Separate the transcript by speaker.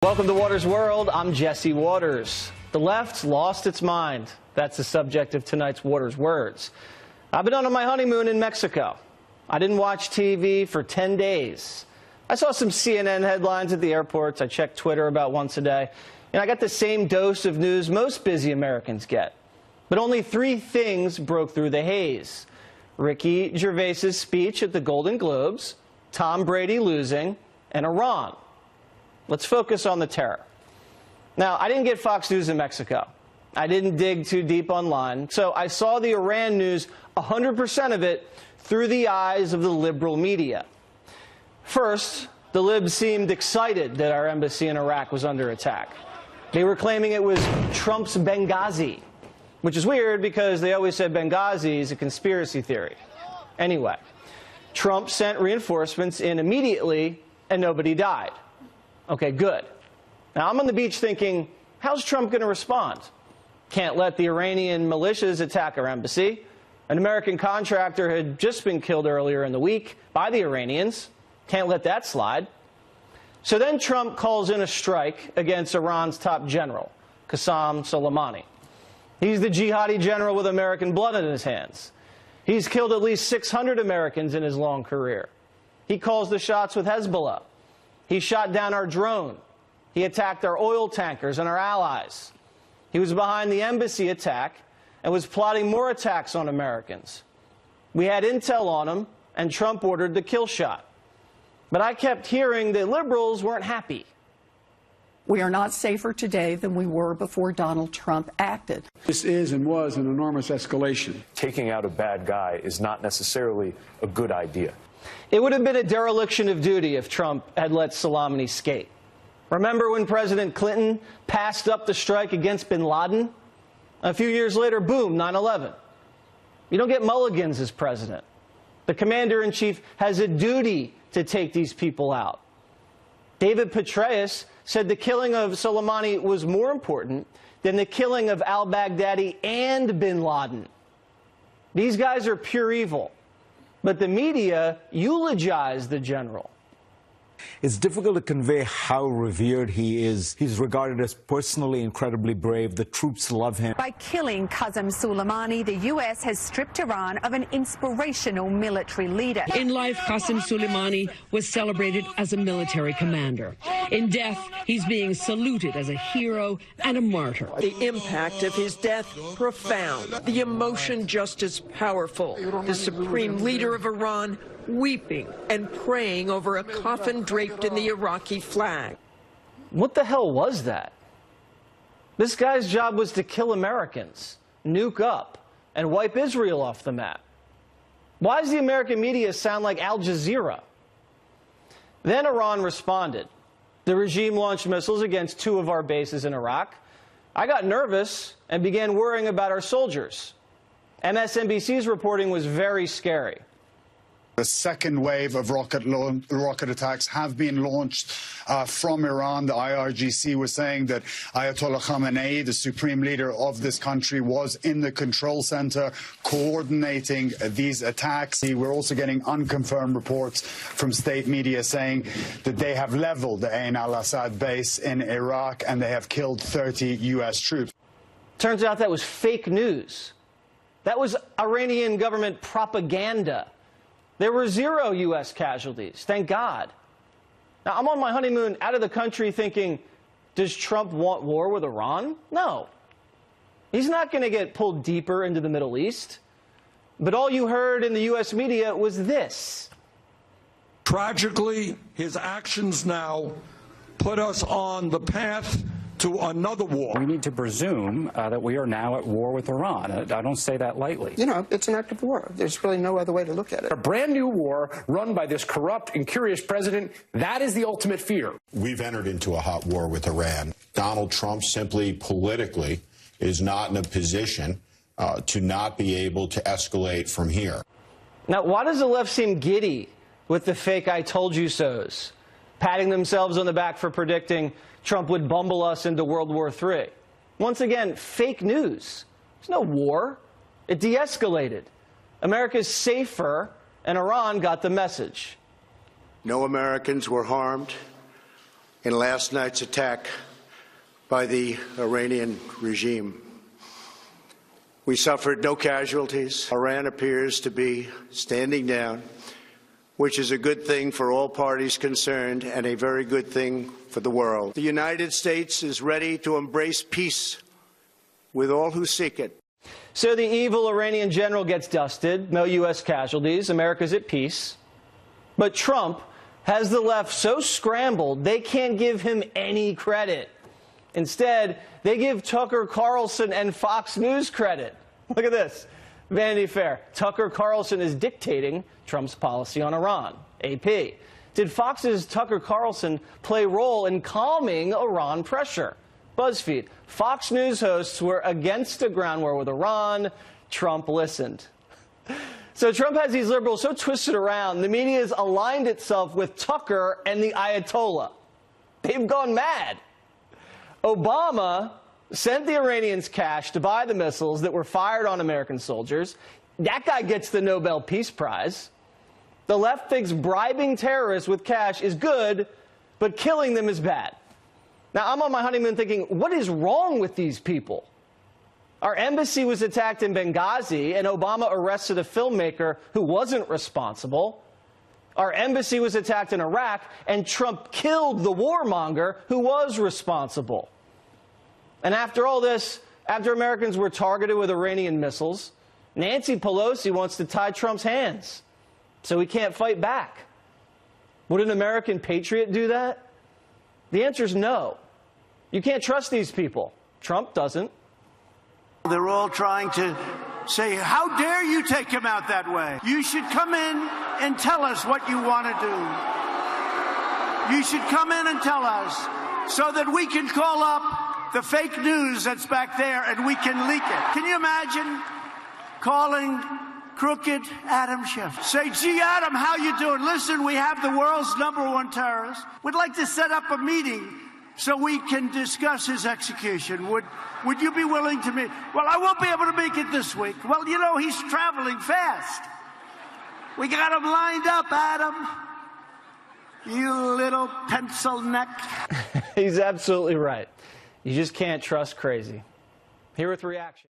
Speaker 1: Welcome to Waters World. I'm Jesse Waters. The left's lost its mind. That's the subject of tonight's Waters Words. I've been on my honeymoon in Mexico. I didn't watch TV for 10 days. I saw some CNN headlines at the airports. I checked Twitter about once a day. And I got the same dose of news most busy Americans get. But only three things broke through the haze: Ricky Gervais's speech at the Golden Globes, Tom Brady losing, and Iran. Let's focus on the terror. Now, I didn't get Fox News in Mexico. I didn't dig too deep online, so I saw the Iran news, 100% of it, through the eyes of the liberal media. First, the libs seemed excited that our embassy in Iraq was under attack. They were claiming it was Trump's Benghazi, which is weird because they always said Benghazi is a conspiracy theory. Anyway, Trump sent reinforcements in immediately and nobody died. Okay, good. Now, I'm on the beach thinking, how's Trump going to respond? Can't let the Iranian militias attack our embassy. An American contractor had just been killed earlier in the week by the Iranians. Can't let that slide. So then Trump calls in a strike against Iran's top general, Qasem Soleimani. He's the jihadi general with American blood in his hands. He's killed at least 600 Americans in his long career. He calls the shots with Hezbollah. He shot down our drone. He attacked our oil tankers and our allies. He was behind the embassy attack and was plotting more attacks on Americans. We had intel on him, and Trump ordered the kill shot. But I kept hearing that liberals weren't happy.
Speaker 2: We are not safer today than we were before Donald Trump acted.
Speaker 3: This is and was an enormous escalation.
Speaker 4: Taking out a bad guy is not necessarily a good idea.
Speaker 1: It would have been a dereliction of duty if Trump had let Soleimani skate. Remember when President Clinton passed up the strike against bin Laden? A few years later, boom, 9/11. You don't get mulligans as president. The commander-in-chief has a duty to take these people out. David Petraeus said the killing of Soleimani was more important than the killing of al-Baghdadi and bin Laden. These guys are pure evil. But the media eulogized the general.
Speaker 5: It's difficult to convey how revered he is. He's regarded as personally incredibly brave. The troops love him.
Speaker 6: By killing Qasem Soleimani, the U.S. has stripped Iran of an inspirational military leader.
Speaker 7: In life, Qasem Soleimani was celebrated as a military commander. In death, he's being saluted as a hero and a martyr.
Speaker 8: The impact of his death, profound. The emotion just as powerful. The supreme leader of Iran weeping and praying over a coffin draped in the Iraqi flag.
Speaker 1: What the hell was that? This guy's job was to kill Americans, nuke up, and wipe Israel off the map. Why does the American media sound like Al Jazeera? Then Iran responded. The regime launched missiles against 2 of our bases in Iraq. I got nervous and began worrying about our soldiers. MSNBC's reporting was very scary.
Speaker 9: The second wave of rocket attacks have been launched from Iran. The IRGC was saying that Ayatollah Khamenei, the supreme leader of this country, was in the control center coordinating these attacks. We're also getting unconfirmed reports from state media saying that they have leveled the Ain al-Assad base in Iraq and they have killed 30 U.S. troops.
Speaker 1: Turns out that was fake news. That was Iranian government propaganda. There were 0 U.S. casualties, thank God. Now, I'm on my honeymoon out of the country thinking, does Trump want war with Iran? No. He's not going to get pulled deeper into the Middle East. But all you heard in the U.S. media was this.
Speaker 10: Tragically, his actions now put us on the path to another war.
Speaker 11: We need to presume that we are now at war with Iran. I don't say that lightly.
Speaker 12: You know, it's an act of war. There's really no other way to look at it.
Speaker 13: A brand new war run by this corrupt and curious president, that is the ultimate fear.
Speaker 14: We've entered into a hot war with Iran. Donald Trump simply politically is not in a position to not be able to escalate from here.
Speaker 1: Now, why does the left seem giddy with the fake I told you so's, patting themselves on the back for predicting Trump would bumble us into World War III? Once again, fake news. There's no war. It de-escalated. America's safer, and Iran got the message.
Speaker 15: No Americans were harmed. in last night's attack by the Iranian regime. We suffered no casualties. Iran appears to be standing down, which is a good thing for all parties concerned and a very good thing for the world. The United States is ready to embrace peace with all who seek it.
Speaker 1: So the evil Iranian general gets dusted, no U.S. casualties, America's at peace. But Trump has the left so scrambled they can't give him any credit. Instead, they give Tucker Carlson and Fox News credit. Look at this. Vanity Fair. Tucker Carlson is dictating Trump's policy on Iran. AP. Did Fox's Tucker Carlson play a role in calming Iran pressure? BuzzFeed. Fox News hosts were against a ground war with Iran. Trump listened. So Trump has these liberals so twisted around, the media has aligned itself with Tucker and the Ayatollah. They've gone mad. Obama sent the Iranians cash to buy the missiles that were fired on American soldiers. That guy gets the Nobel Peace Prize. The left thinks bribing terrorists with cash is good, but killing them is bad. Now, I'm on my honeymoon thinking, what is wrong with these people? Our embassy was attacked in Benghazi, and Obama arrested a filmmaker who wasn't responsible. Our embassy was attacked in Iraq, and Trump killed the warmonger who was responsible. And after all this, after Americans were targeted with Iranian missiles, Nancy Pelosi wants to tie Trump's hands so he can't fight back. Would an American patriot do that? The answer is no. You can't trust these people. Trump doesn't.
Speaker 16: They're all trying to say, how dare you take him out that way? You should come in and tell us what you want to do. You should come in and tell us so that we can call up the fake news that's back there and we can leak it. Can you imagine calling crooked Adam Schiff? Say, gee, Adam, how you doing? Listen, we have the world's #1 terrorist. We'd like to set up a meeting so we can discuss his execution. Would you be willing to meet? Well, I won't be able to make it this week. Well, you know, he's traveling fast. We got him lined up, Adam. You little pencil neck.
Speaker 1: He's absolutely right. You just can't trust crazy. Here with reaction.